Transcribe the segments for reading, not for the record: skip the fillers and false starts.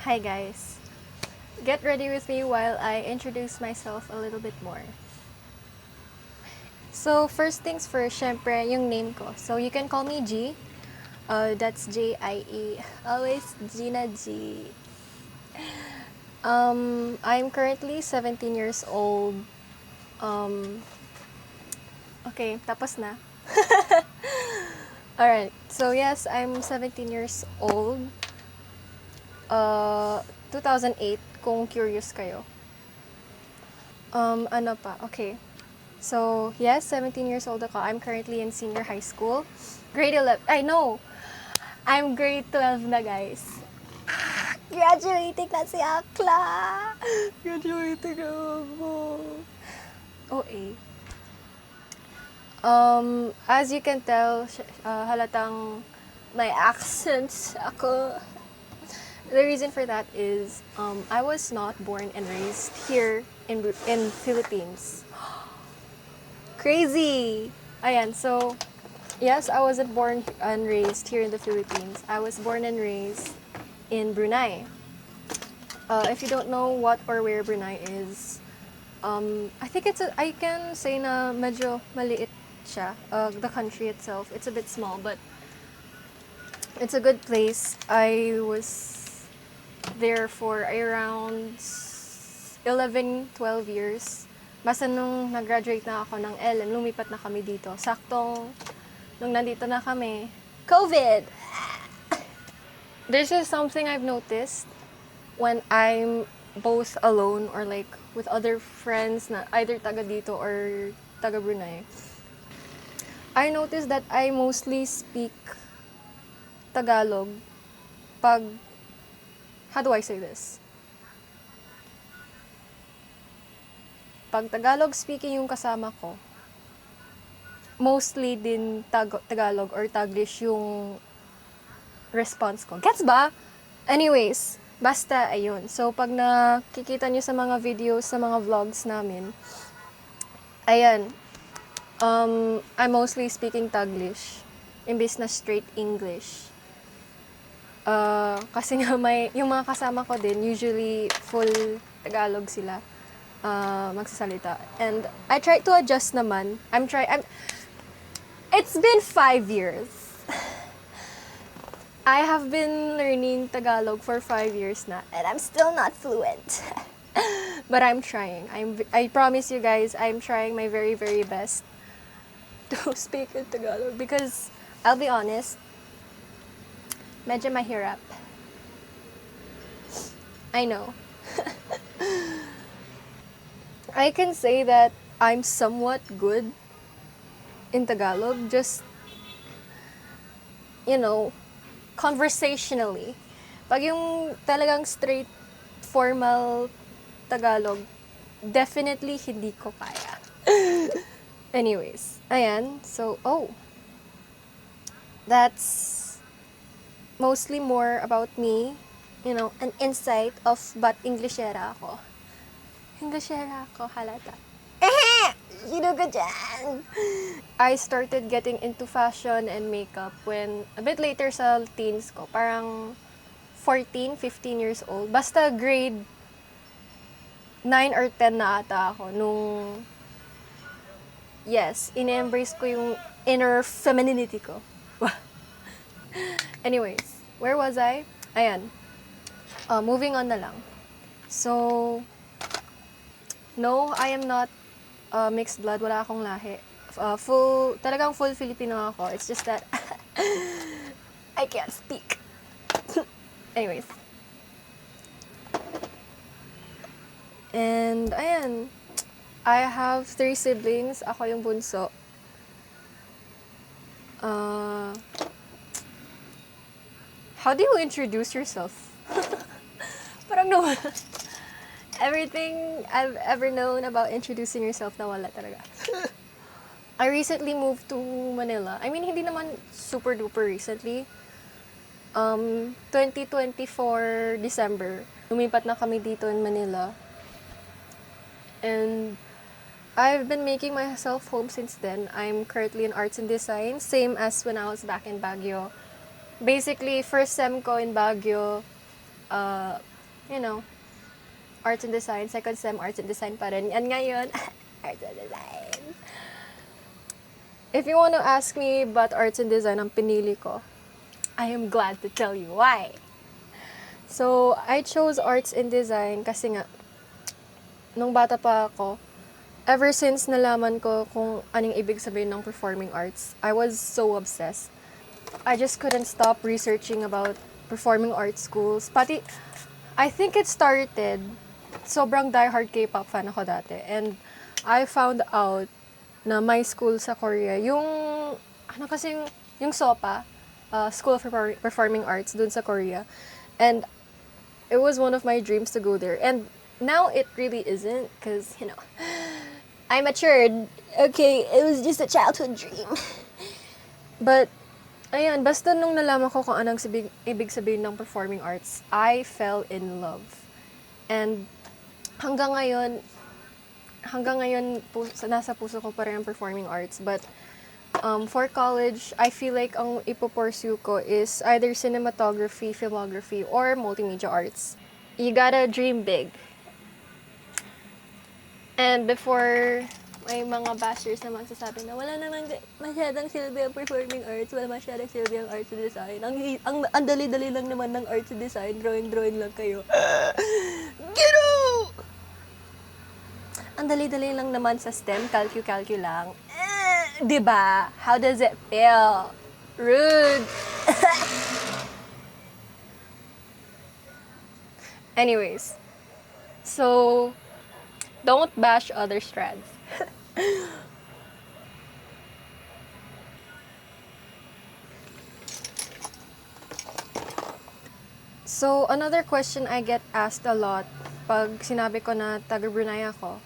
Hi guys. Get ready with me while I introduce myself a little bit more. So first things first, syempre yung name ko. So you can call me G. That's J-I-E. Always Gina G. I'm currently 17 years old. Um, okay, tapos na. Alright, so yes, I'm 17 years old. 2008, kung curious kayo. Ano pa? Okay. So, yes, 17 years old ako. I'm currently in senior high school. Grade 11. I know. I'm grade 12 na, guys. Graduating na si Akla. Graduating na ako. OA. As you can tell, halatang my accents ako. The reason for that is I was not born and raised here in Philippines. Crazy! Ayan, so, yes, I wasn't born and raised here in the Philippines. I was born and raised in Brunei. If you don't know what or where Brunei is, I think I can say na medyo maliit siya. The country itself, it's a bit small, but it's a good place. I was there for around 11, 12 years. Basta nung nag-graduate na ako ng LM, lumipat na kami dito. Saktong, nung nandito na kami, COVID! This is something I've noticed when I'm both alone or like with other friends na either taga dito or taga Brunei. I noticed that I mostly speak Tagalog pag, how do I say this? Pag Tagalog speaking yung kasama ko, mostly din Tagalog or Taglish yung response ko. Gets ba? Anyways, basta ayun. So, pag nakikita nyo sa mga videos, sa mga vlogs namin, ayan, I'm mostly speaking Taglish, imbis na straight English. Kasi nga yung mga kasama ko din, usually full Tagalog sila. Magsasalita. And I try to adjust naman. It's been 5 years. I have been learning Tagalog for 5 years na, and I'm still not fluent. But I'm trying. I promise you guys, I'm trying my very, very best to speak in Tagalog because, I'll be honest, medyo mahirap. I know. I can say that I'm somewhat good in Tagalog, just, conversationally. Pag yung talagang straight, formal Tagalog, definitely hindi ko kaya. Anyways, ayan. So, that's mostly more about me, an insight of ba't Englishera ako. Englishera ako, halata. Sino ka dyan? I started getting into fashion and makeup when, a bit later sa teens ko, parang 14, 15 years old. Basta grade 9 or 10 na ata ako nung, yes, in-embrace ko yung inner femininity ko. Anyways, where was I? Ayan. Moving on na lang. So, no, I am not mixed blood. Wala akong lahi. Talagang full Filipino ako. It's just that I can't speak. Anyways. And, ayan. I have 3 siblings. Ako yung bunso. How do you introduce yourself? Parang no. Everything I've ever known about introducing yourself, nawala talaga. I recently moved to Manila. I mean, hindi naman super duper recently. 2024 December, lumipat na kami dito in Manila. And I've been making myself home since then. I'm currently in arts and design, same as when I was back in Baguio. Basically, first sem ko in Baguio, you know, arts and design. Second sem, arts and design pa rin. And ngayon, arts and design. If you want to ask me about arts and design, ang pinili ko, I am glad to tell you why. So, I chose arts and design kasi nga, nung bata pa ako, ever since nalaman ko kung anong ibig sabihin ng performing arts, I was so obsessed. I just couldn't stop researching about performing arts schools. Pati, I think it started, sobrang diehard K-pop fan ako dati. And I found out na may school sa Korea, yung, ano kasing, yung SOPA, School of Performing Arts, dun sa Korea. And it was one of my dreams to go there. And now it really isn't, because, you know, I matured. Okay, it was just a childhood dream. But, ayun, basta nung nalaman ko kung anong ibig sabihin ng performing arts, I fell in love. And hanggang ngayon, nasa puso ko pa rin ang performing arts. But for college, I feel like ang ipopursue ko is either cinematography, filmography, or multimedia arts. You gotta dream big. And before may mga bashers na magsasabi na wala namang masyadong silbi ang performing arts, wala masyadong silbi ang arts and design. Ang dali-dali lang naman ng arts and design, drawing lang kayo. Get out! Ang dali-dali lang naman sa STEM, calcu lang. Diba? How does it feel? Rude! Anyways, so, don't bash other strands. So, another question I get asked a lot pag sinabi ko na taga Brunei ako.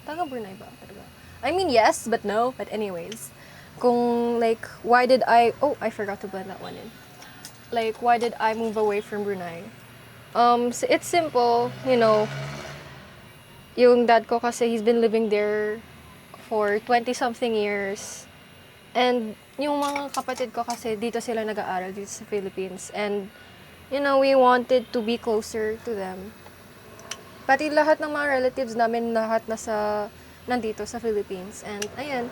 Taga Brunei ba talaga? I mean, yes, but no. But anyways, kung like, why did I forgot to blend that one in. Like, why did I move away from Brunei? So it's simple, you know, yung dad ko kasi he's been living there for 20-something years. And yung mga kapatid ko kasi dito sila nag-aaral dito sa Philippines. And, you know, we wanted to be closer to them. Pati lahat ng mga relatives namin, lahat nandito sa Philippines. And, ayan,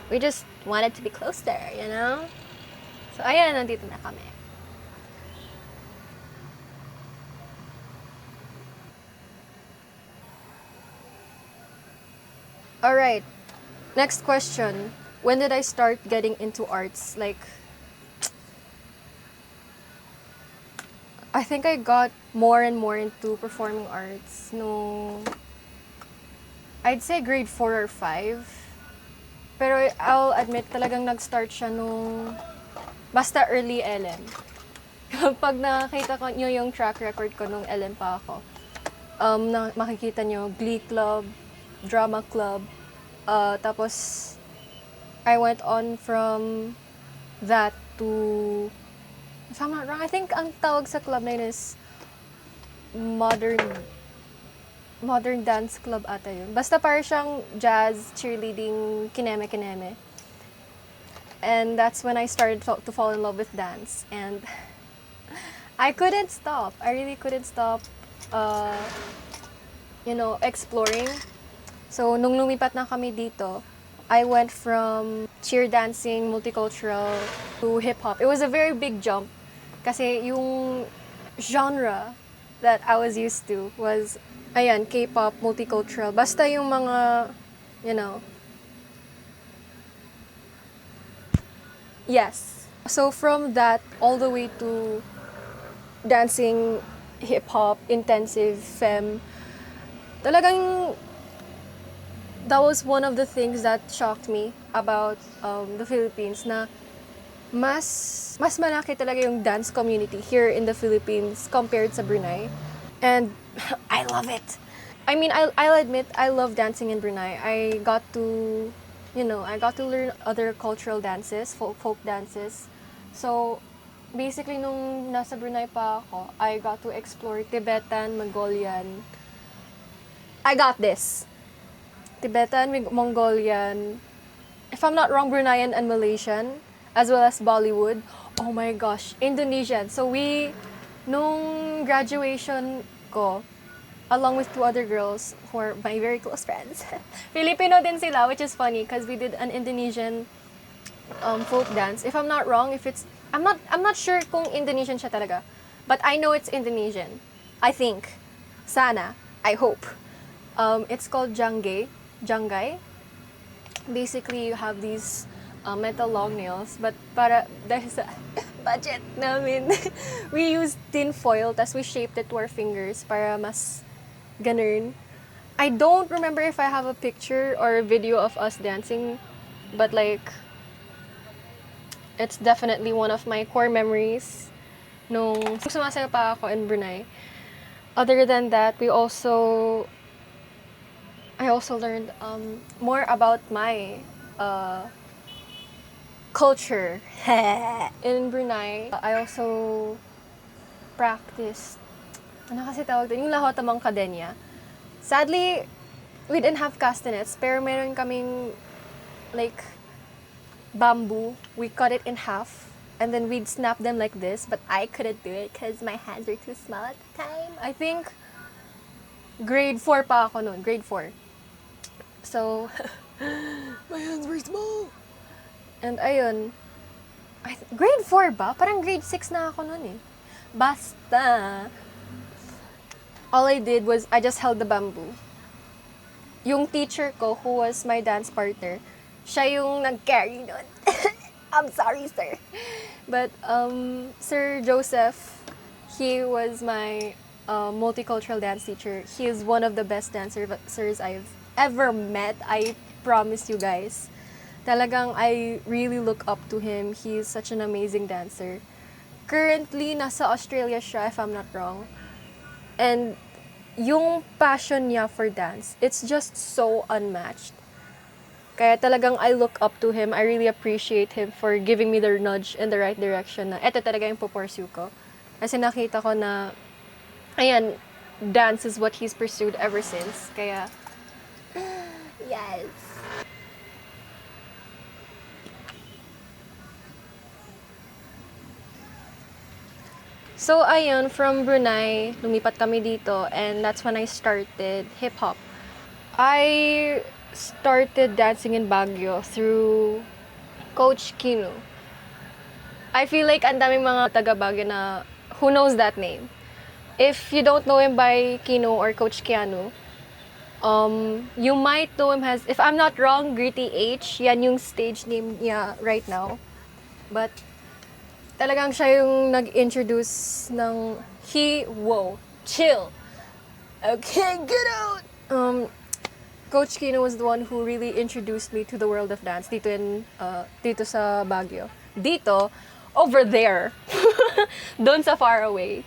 we just wanted to be closer, you know? So, ayan, nandito na kami. Alright, next question. When did I start getting into arts? Like, I think I got more and more into performing arts no, I'd say grade 4 or 5. Pero I'll admit talagang nag-start siya nung basta early LM. Pag nakita ko nyo yung track record ko nung LM pa ako, makikita nyo Glee Club, Drama Club, tapos I went on from that to, if I'm not wrong, I think ang tawag sa club na yun is modern dance club ata yun. Basta parang siyang jazz, cheerleading, kineme. And that's when I started to fall in love with dance. And I couldn't stop. I really couldn't stop, exploring. So, nung lumipat na kami dito, I went from cheer dancing, multicultural, to hip-hop. It was a very big jump. Kasi yung genre that I was used to was, ayan, K-pop, multicultural. Basta yung mga, yes. So from that, all the way to dancing, hip-hop, intensive, femme, talagang that was one of the things that shocked me about the Philippines, na mas malaki talaga yung dance community here in the Philippines compared sa Brunei. And I love it. I mean, I'll admit, I love dancing in Brunei. I got to learn other cultural dances, folk dances. So, basically, nung nasa Brunei pa ako, I got to explore Tibetan, Mongolian. I got this. Tibetan, Mongolian, if I'm not wrong, Bruneian and Malaysian, as well as Bollywood. Oh my gosh, Indonesian. So we Nung graduation ko, along with two other girls who are my very close friends, Filipino din sila, which is funny because we did an Indonesian folk dance. If I'm not wrong, I'm not sure kung Indonesian siya talaga, but I know it's Indonesian. I think, sana, I hope. It's called Janggay. Basically, you have these metal long nails, but para dahil sa budget namin, we used tin foil, tas we shaped it to our fingers para mas ganun. I don't remember if I have a picture or a video of us dancing, but like, it's definitely one of my core memories nung sumasayaw pa ako in Brunei. Other than that, I also learned more about my culture. In Brunei, I also practiced, ano kasi tawag doon? Yung lahotamang kadenya. Sadly, we didn't have castanets, pero meron kaming like bamboo. We cut it in half, and then we'd snap them like this, but I couldn't do it because my hands were too small at the time. I think grade 4 pa ako noon, grade 4. So, my hands were small. And ayun, grade 4 ba? Parang grade 6 na ako noon eh. Basta, all I did was I just held the bamboo. Yung teacher ko, who was my dance partner, siya yung nag-carry nun. I'm sorry, sir. But Sir Joseph, he was my multicultural dance teacher. He is one of the best dancers I've ever met. I promise you guys. Talagang I really look up to him. He is such an amazing dancer. Currently, nasa Australia siya, if I'm not wrong. And yung passion niya for dance, it's just so unmatched. Kaya talagang I look up to him. I really appreciate him for giving me the nudge in the right direction na eto talaga yung pupursue ko. Kasi nakita ko na, ayan, dance is what he's pursued ever since. Kaya, yes. So, ayun, from Brunei, lumipat kami dito, and that's when I started hip-hop. I started dancing in Baguio through Coach Kino. I feel like ang daming mga taga Baguio na who knows that name. If you don't know him by Kino or Coach Keanu, you might know him as, if I'm not wrong, Gritty H. Yan yung stage name niya right now. But talagang siya yung nag-introduce ng whoa, chill. Okay, get out! Coach Kino was the one who really introduced me to the world of dance dito sa Baguio. Dito, over there. Doon sa far away.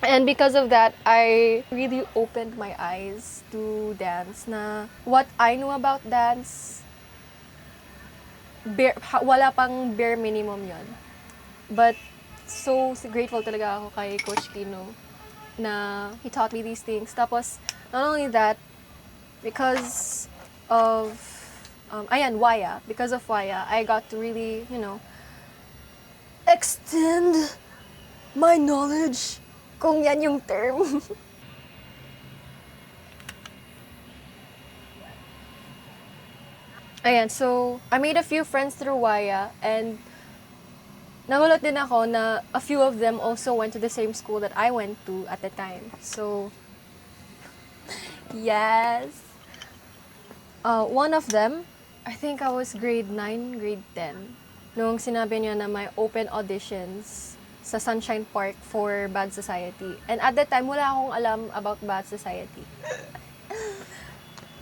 And because of that, I really opened my eyes to dance na what I knew about dance, wala pang bare minimum yon. But so grateful talaga ako kay Coach Kino na he taught me these things. Tapos, not only that, because of Waya, I got to really, extend my knowledge, kung yan yung term. Ayan, so I made a few friends through Waya, and nagulat din ako na a few of them also went to the same school that I went to at the time. So, yes. One of them, I think I was grade 9, grade 10, nung sinabi niya na may open auditions sa Sunshine Park for Bad Society. And at that time, wala akong alam about Bad Society.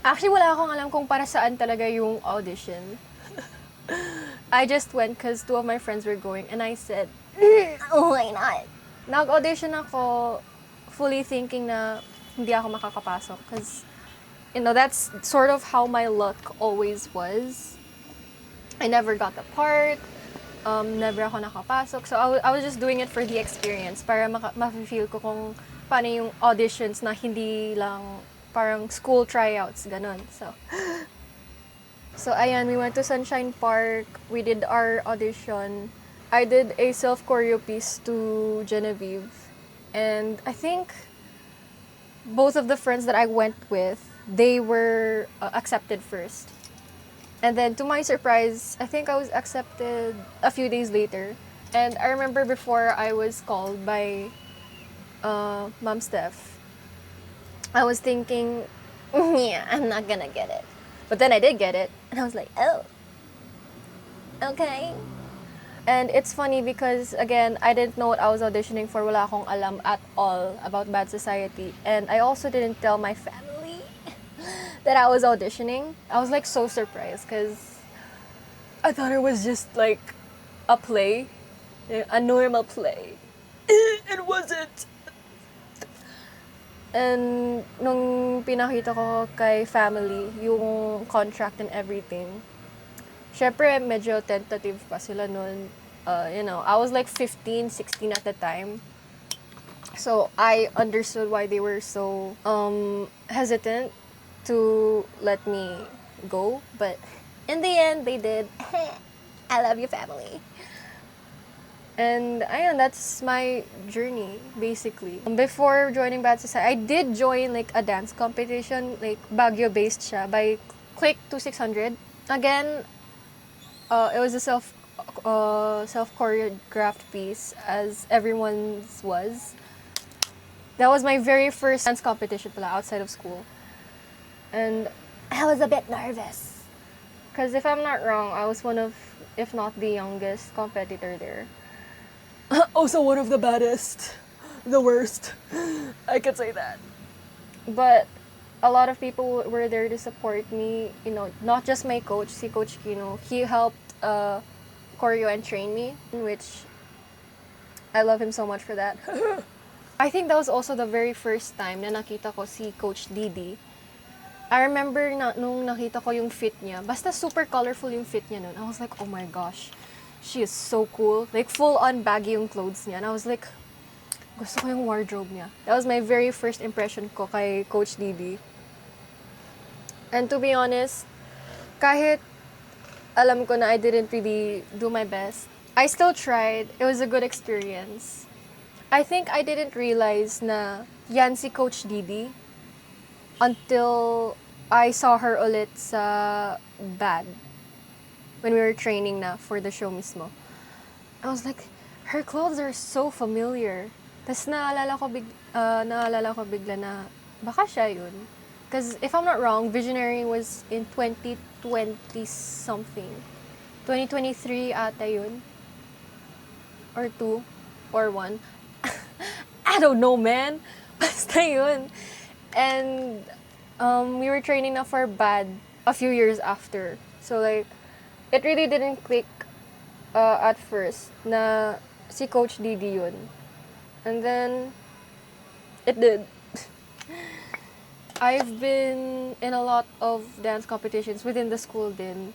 Actually, wala akong alam kung para saan talaga yung audition. I just went because two of my friends were going, and I said, why not? Nag-audition ako fully thinking na hindi ako makakapasok because, that's sort of how my luck always was. I never got the part, never ako nakapasok. So I was just doing it for the experience para ma-feel ko kung paano yung auditions na hindi lang parang school tryouts, ganun. So ayan, we went to Sunshine Park, we did our audition, I did a self-choreo piece to Genevieve. And I think both of the friends that I went with, they were accepted first. And then to my surprise, I think I was accepted a few days later. And I remember before I was called by Mom Steph, I was thinking, yeah, I'm not gonna get it. But then I did get it. And I was like, oh, okay. And it's funny because, again, I didn't know what I was auditioning for. Wala akong alam at all about Bad Society. And I also didn't tell my family that I was auditioning. I was like so surprised because I thought it was just like a play, a normal play. It wasn't. And nung pinakita ko kay family yung contract and everything, syempre medyo tentative pa sila nun. I was like 15, 16 at the time. So I understood why they were so hesitant to let me go. But in the end, they did. I love you, family. And ayun, that's my journey, basically. Before joining Bad Society, I did join like a dance competition, like Baguio-based siya, by Click 2600. Again, it was a self-choreographed piece, as everyone's was. That was my very first dance competition pala, outside of school. And I was a bit nervous. Because if I'm not wrong, I was one of, if not the youngest competitor there. Also one of the baddest. The worst. I could say that. But a lot of people were there to support me. Not just my coach, si Coach Kino. He helped choreo and train me, which I love him so much for that. I think that was also the very first time na nakita ko si Coach Didi. I remember nung nakita ko yung fit niya, basta super colorful yung fit niya nun. I was like, oh my gosh, she is so cool. Like, full-on baggy yung clothes niya. And I was like, gusto ko yung wardrobe niya. That was my very first impression ko kay Coach Didi. And to be honest, kahit alam ko na I didn't really do my best, I still tried. It was a good experience. I think I didn't realize na yan si Coach Didi until I saw her ulit sa Bad when we were training na for the show mismo. I was like, her clothes are so familiar. Tapos naalala ko bigla na baka siya yun. Because if I'm not wrong, Visionary was in 2020 something. 2023 ata yun. Or 2. Or 1. I don't know, man. Basta yun. And we were training na for Bad a few years after. So like, it really didn't click at first na si Coach Didi yun. And then, it did. I've been in a lot of dance competitions within the school din.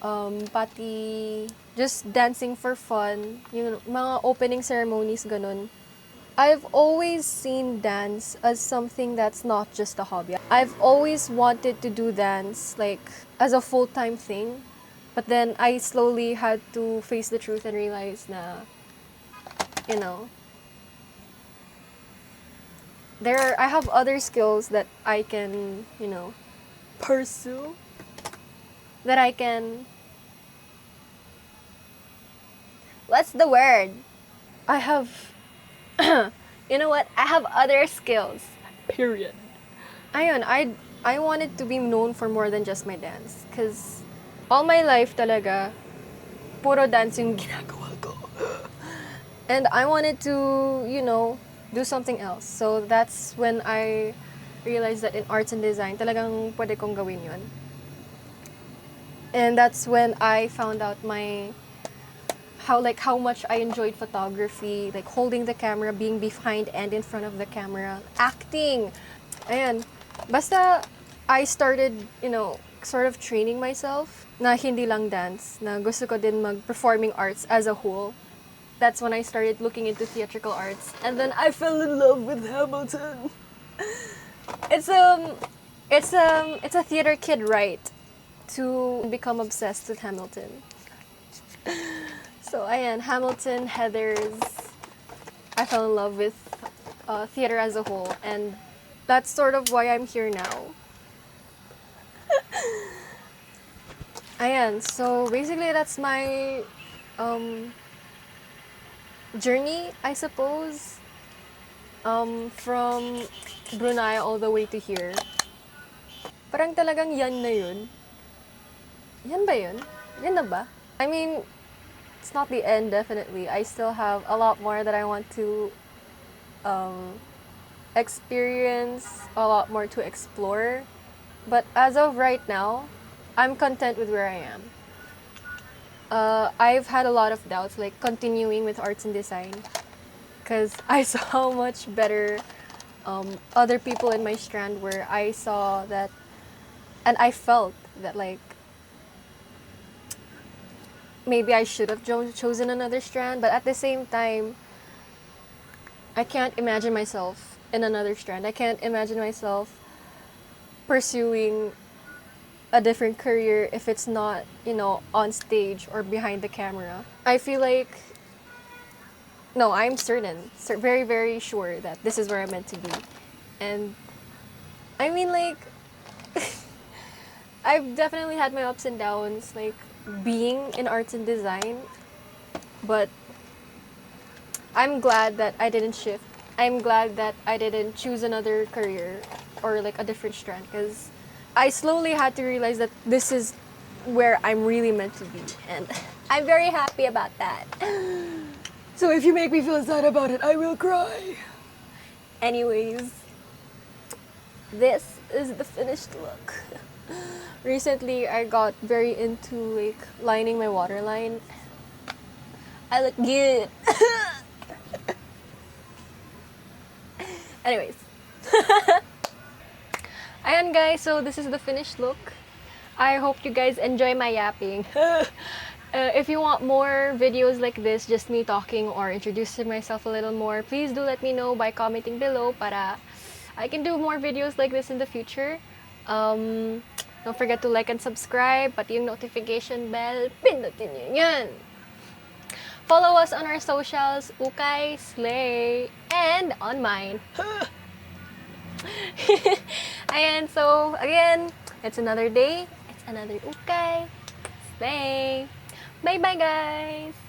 Pati just dancing for fun, mga opening ceremonies, ganun. I've always seen dance as something that's not just a hobby. I've always wanted to do dance like as a full-time thing. But then I slowly had to face the truth and realize na, I have other skills that I can, pursue. That I can... What's the word? I have... you know what? I have other skills. Period. Ayun, I wanted to be known for more than just my dance. Because all my life talaga, puro dance yung ginagawa ko. And I wanted to, do something else. So that's when I realized that in arts and design, talagang pwede kong gawin yun. And that's when I found out how much I enjoyed photography, like holding the camera, being behind and in front of the camera, acting. Ayan. Basta I started, sort of training myself na hindi lang dance, na gusto ko din mag-performing arts as a whole. That's when I started looking into theatrical arts. And then I fell in love with Hamilton. It's a theater kid right to become obsessed with Hamilton. So, ayan, Hamilton, Heathers. I fell in love with theater as a whole, and that's sort of why I'm here now. Ayan, so basically that's my journey, I suppose, from Brunei all the way to here. Parang talagang yan na yun. Yan ba yun? Yan na ba? I mean, it's not the end, definitely. I still have a lot more that I want to experience, a lot more to explore. But as of right now, I'm content with where I am. I've had a lot of doubts, like continuing with arts and design, because I saw how much better other people in my strand were. I saw that, and I felt that like maybe I should have chosen another strand, but at the same time, I can't imagine myself in another strand. I can't imagine myself pursuing a different career if it's not, on stage or behind the camera. I feel like, no, I'm certain, very, very sure that this is where I'm meant to be. And I mean, like, I've definitely had my ups and downs, like, being in arts and design, but I'm glad that I didn't shift. I'm glad that I didn't choose another career or like a different strand, because I slowly had to realize that this is where I'm really meant to be, and I'm very happy about that. So if you make me feel sad about it, I will cry. Anyways, this is the finished look. Recently, I got very into like lining my waterline. I look good. Anyways. Ayan guys, so this is the finished look. I hope you guys enjoy my yapping. If you want more videos like this, just me talking or introducing myself a little more, please do let me know by commenting below para I can do more videos like this in the future. Don't forget to like and subscribe, pati yung notification bell, pindutin nyo yan. Follow us on our socials, Ukay, Slay, and on mine. Ayan, so again, it's another day, it's another Ukay, Slay. Bye-bye guys!